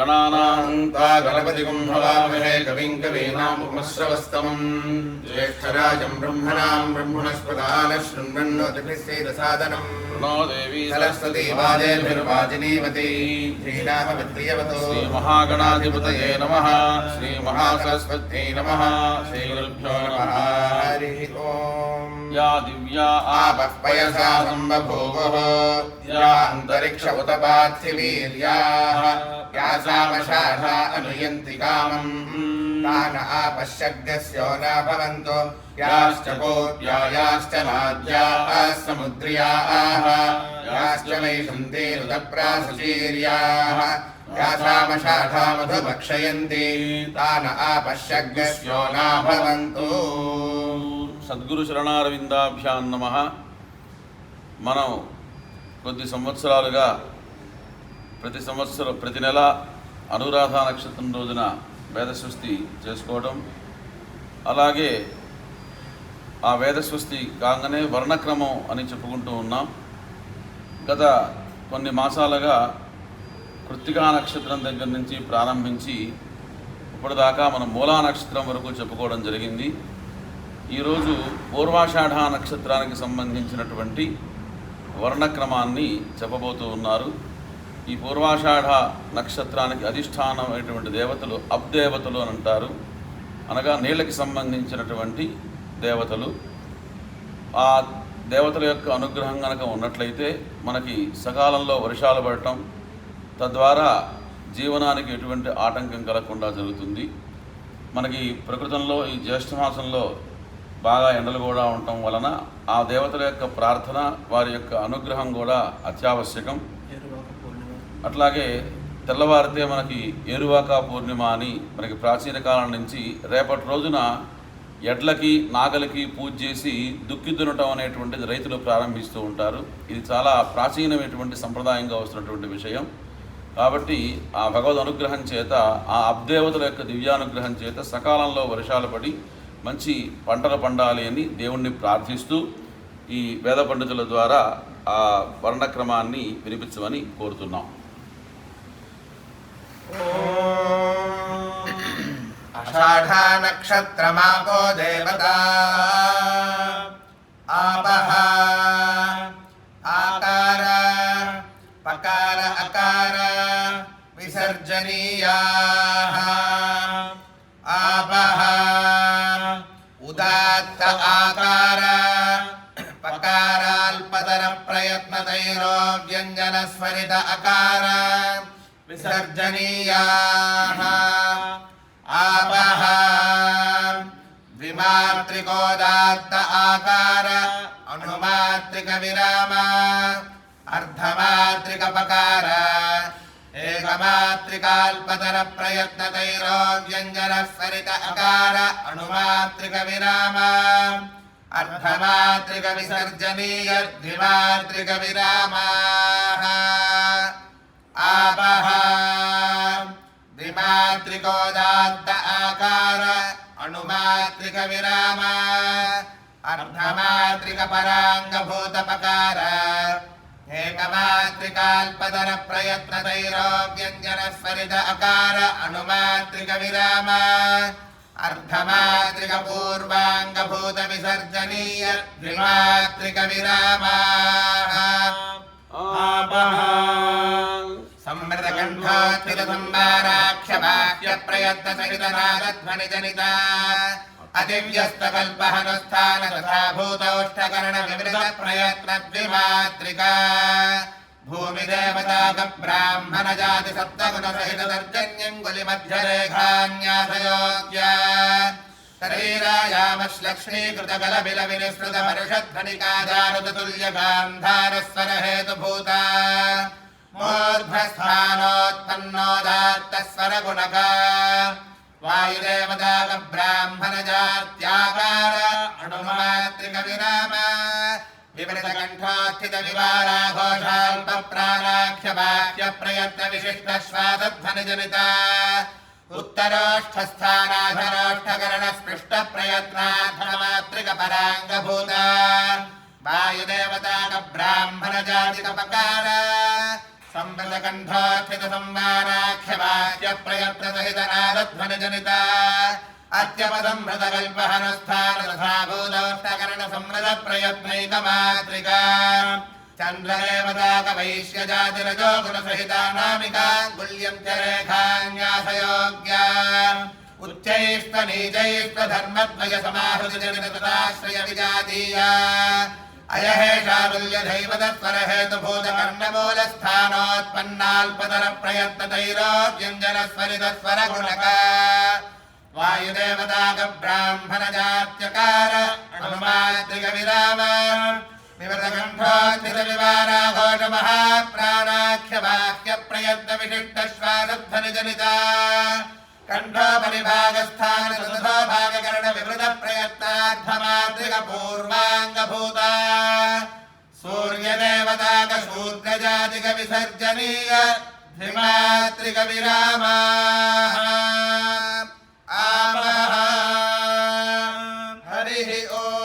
गणानां त्वा गणपतिं भवामहे कविं कवीनामुपमश्रवस्तमं ज्येष्ठराजं ब्रह्मणां ब्रह्मणस्पदान शृण्वन्नोतिभिस्सेदसादनं प्रणो देवी सरस्वती वाजेभिर्वाजिनीवती श्रीरामवित्रियवतो श्रीमहागणाधिपतये नमः श्रीमहासरस्वत्यै नमः श्रीगुरुभ्यो नमः हरिः ओम्। या दिव्या आपः पयसा सम्बभूवः या अन्तरिक्ष उत पार्थिवीर्याः या सामशाखा अनुयन्ति कामम् तान आपश्यग्रस्यो न भवन्तो याश्च कोट्या याश्च नाद्याः समुद्र्याः याश्च वैशन्ति रुदप्रासुचीर्याः या सामशाखा मधुभक्षयन्ति तान आपश्यग्रस्यो न भवन्तु। సద్గురు శరణారవిందాభ్యాం నమః. మనం కొద్ది సంవత్సరాలుగా ప్రతి నెల అనురాధ నక్షత్రం రోజున వేదస్వస్తి చేసుకోవడం, అలాగే ఆ వేదస్వస్తి కాగానే వర్ణక్రమం అని చెప్పుకుంటూ ఉన్నాం. గత కొన్ని మాసాలుగా కృత్తికా నక్షత్రం దగ్గర నుంచి ప్రారంభించి ఇప్పటిదాకా మనం మూలా నక్షత్రం వరకు చెప్పుకోవడం జరిగింది. ఈరోజు పూర్వాషాఢ నక్షత్రానికి సంబంధించినటువంటి వర్ణక్రమాన్ని చెప్పబోతూ ఉన్నారు. ఈ పూర్వాషాఢ నక్షత్రానికి అధిష్టానమైనటువంటి దేవతలు అబ్దేవతలు అని అంటారు, అనగా నీళ్ళకి సంబంధించినటువంటి దేవతలు. ఆ దేవతల యొక్క అనుగ్రహం కనుక ఉన్నట్లయితే మనకి సకాలంలో వర్షాలు పడటం, తద్వారా జీవనానికి ఎటువంటి ఆటంకం కలగకుండా జరుగుతుంది. మనకి ప్రకృతంలో ఈ జ్యేష్ఠ మాసంలో బాగా ఎండలు కూడా ఉండటం వలన ఆ దేవతల యొక్క ప్రార్థన, వారి యొక్క అనుగ్రహం కూడా అత్యావశ్యకం. అట్లాగే తెల్లవారితే మనకి ఏరువాక పూర్ణిమ అని మనకి ప్రాచీన కాలం నుంచి రేపటి రోజున ఎడ్లకి నాగలికి పూజ చేసి దుక్కి దున్నటం అనేటువంటిది రైతులు ప్రారంభిస్తూ ఉంటారు. ఇది చాలా ప్రాచీనమైనటువంటి సంప్రదాయంగా వస్తున్నటువంటి విషయం. కాబట్టి ఆ భగవద్ అనుగ్రహం చేత, ఆ అబ్దేవతల యొక్క దివ్యానుగ్రహం చేత సకాలంలో వర్షాలు పడి మంచి పంటలు పండాలి అని దేవుణ్ణి ప్రార్థిస్తూ ఈ వేద పండితుల ద్వారా ఆ వర్ణక్రమాన్ని వినిపించమని కోరుతున్నాం. ఆషాఢా నక్షత్రమాపో దేవతా ఆపః ఆకార పకార అకార విసర్జనీయాః ఆపః ఉదాత్త ఆకార పకారాల్పతర ప్రయత్నతైరో వ్యంజన స్వరిత అకార విసర్జనీయాః ఆపః ద్విమాత్రికోదాత్త ఆకార అనుమాత్రిక విరామ అర్ధమాత్రిక పకార ఏకమాత్రికాల్పతర ప్రయత్నతైరో వ్యంజన స్వరిత అకార అనుమాత్రిక విరామ అర్ధమాత్రిక విసర్జనీయ ద్విమాత్రిక విరామాః ఆపః ద్విమాత్రికోదాత్త ఆకార అనుమాత్రిక విరామ అర్ధమాత్రిక పరాంగభూత పకార ఏకమాత్రికాల్పతర ప్రయత్నతైరో వ్యంజన స్వరిత అకార అనుమాత్రిక విరామ అర్ధమాత్రిక పూర్వాంగభూత విసర్జనీయ ద్విమాత్రిక విరామాః ఆపః సంమృతకంఠోత్థిత సంభారాక్షబాహ్య ప్రయత్న సహిత నాదధ్వని జనిత అదివ్యస్తకల్పహనుస్థాన తథా భూతౌష్ఠకరణ వివృత ప్రయత్న ద్విమాత్రిక భూమిదేవతాక బ్రాహ్మణ జాతి సప్తగుణ సహిత దర్జన్యంగులి మధ్యరేఖాన్యాసయోగ్య శరీరాయామశ్లక్ష్మీకృత బల బిల వినిసృత పరిషధ్వనికాదారుతుల్య గాంధారస్వర హేతుభూత మూర్ధ్వస్థానోత్పన్నోదాత్త స్వర గుణక వాయుదేవతాక బ్రాహ్మణ జాత్యాకార అణుమాత్రిక విరామ విపరీత కంఠోత్థిత వివారాఘోషాల్ప ప్రాణాఖ్య బాహ్య ప్రయత్న విశిష్ట శ్వాసధ్వని జనిత ఉత్తరోష్ఠస్థానాధరోష్ఠకరణ స్పృష్ట ప్రయత్నాధమాత్రిక పరాంగభూత వాయుదేవతాక బ్రాహ్మణ జాతిక పకార संवृतकण्ठोत्थित संवाराख्यवाक्य प्रयत्न सहित नारध्वनि जनिता अत्यपदं मृतकल्पहनस्थान तथा भूतोष्टकरण संवृत प्रयत्नैकमात्रिका चन्द्रदेवताकवैश्य जातिरजो गुणसहिता नामिका गुल्यन्त्यरेखान्यासयोग्या उच्चैष्टनीचैष्ट धर्मद्वय समाहृतजनित तथाश्रय विजातीया अयहेषा तुल्यधैवतस्वर हेतुभूतकर्णमूलस्थानोत्पन्नाल्पतर प्रयत्नतैरोऽव्यञ्जनस्वरितस्वर गुणका वायुदेवताक ब्राह्मणजात्यकार अनुमात्रिकविराम विवृतकण्ठोत्थित विवाराघोष महाप्राणाख्यवाक्य प्रयत्न विशिष्टश्वासध्वनि जनिता कंठोपरिभागस्थान चतुर्थो भागकर्ण विवृत प्रयत्नार्थमात्रिक पूर्वांगभूता सूर्यदेवताक शूद्रजातिक विसर्जनीय धिमात्रिक विरामा हरिः ओम्।